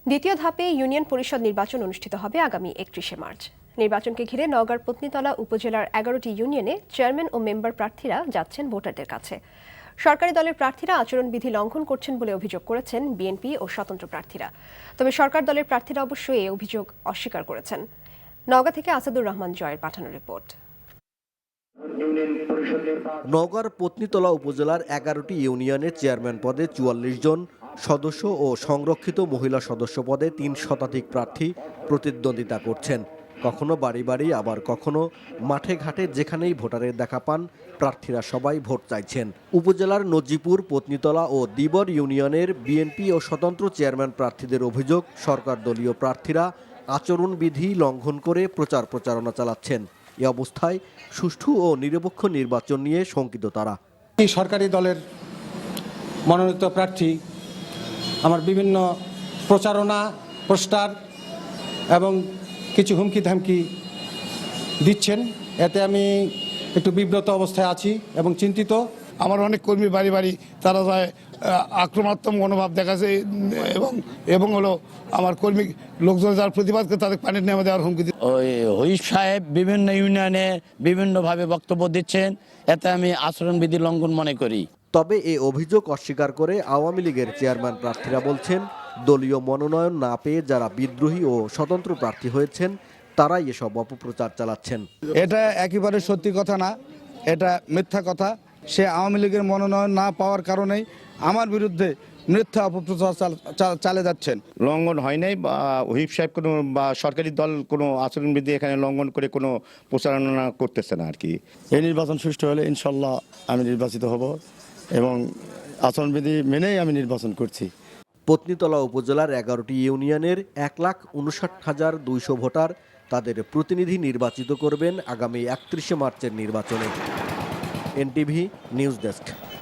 দ্বিতীয় ধাপে ইউনিয়ন পরিষদ নির্বাচন অনুষ্ঠিত হবে আগামী ৩১ মার্চ। নির্বাচনকে ঘিরে নওগাঁর পত্নীতলা উপজেলার ১১টি ইউনিয়নে চেয়ারম্যান ও মেম্বার প্রার্থীরা যাচ্ছেন ভোটারদের কাছে। সরকারি দলের প্রার্থীরা আচরণবিধি লঙ্ঘন করছেন বলে অভিযোগ করেছেন বিএনপি ও স্বতন্ত্র প্রার্থীরা। তবে সরকার দলের প্রার্থীরা অবশ্য এই অভিযোগ অস্বীকার করেছেন। নওগাঁ থেকে আসাদুর রহমান জয়ের পাঠানো রিপোর্ট। নওগাঁর পত্নীতলা উপজেলার ১১টি ইউনিয়নের চেয়ারম্যান পদে ৪৪ জন সদস্য ও সংরক্ষিত মহিলা সদস্য পদে ৩ শতাধিক প্রার্থী প্রতিদ্বন্দ্বিতা করছেন। কখনো বাড়ি বাড়ি, আবার কখনো মাঠে ঘাটে, যেখানেই ভোটারের দেখা পান প্রার্থীরা সবাই ভোট চাইছেন। উপজেলার নজিপুর, পত্নীতলা ও দিবর ইউনিয়নের বিএনপি ও স্বতন্ত্র চেয়ারম্যান প্রার্থীদের অভিযোগ, সরকার দলীয় প্রার্থীরা আচরণবিধি লঙ্ঘন করে প্রচারণা চালাচ্ছেন। এ অবস্থায় সুষ্ঠু ও নিরপেক্ষ নির্বাচন নিয়ে শঙ্কিত তারা। সরকারি দলের মনোনীত প্রার্থী আমার বিভিন্ন প্রচারণা, পোস্টার এবং কিছু হুমকি ধামকি দিচ্ছেন। এতে আমি একটু বিব্রত অবস্থায় আছি এবং চিন্তিত। আমার অনেক কর্মী বাড়ি বাড়ি তারা যায় আক্রমণাত্মক মনোভাব দেখাচ্ছে এবং হলো আমার কর্মী লোকজন যার প্রতিবাদ করে তাদের পানির নেমে দেওয়ার হুমকি দিচ্ছে। ওই হুইপ সাহেব বিভিন্ন ইউনিয়নে বিভিন্নভাবে বক্তব্য দিচ্ছেন, এতে আমি আচরণবিধি লঙ্ঘন মনে করি। তবে এ অভিযোগ অস্বীকার করে আওয়ামী লীগের চেয়ারম্যান প্রার্থীরা বলছেন, দলীয় মনোনয়ন না পেয়ে যারা বিদ্রোহী ও স্বতন্ত্র প্রার্থী হয়েছেন তারাই এসব অপপ্রচার চালাচ্ছেন। এটা একেবারে সত্যি কথা না, এটা মিথ্যা কথা। সে আওয়ামী লীগের মনোনয়ন না পাওয়ার কারণেই আমার বিরুদ্ধে মিথ্যা অপপ্রচার চালিয়ে যাচ্ছেন। লঙ্ঘন হয় নাই বা হুইপ সাহেব কোনো বা সরকারি দল কোনো আচরণবিধি এখানে লঙ্ঘন করে কোনো প্রচারণা করতেছে না আর কি। এই নির্বাচন সুষ্ঠু হলে ইনশাল্লাহ আমি নির্বাচিত হব এবং আচরণবিধি মেনেই আমি নির্বাচন করছি। পত্নীতলা উপজেলার ১১টি ইউনিয়নের ১,৫৯,২০০ ভোটার তাদের প্রতিনিধি নির্বাচিত করবেন আগামী ৩১ মার্চের নির্বাচনে। NTV news desk.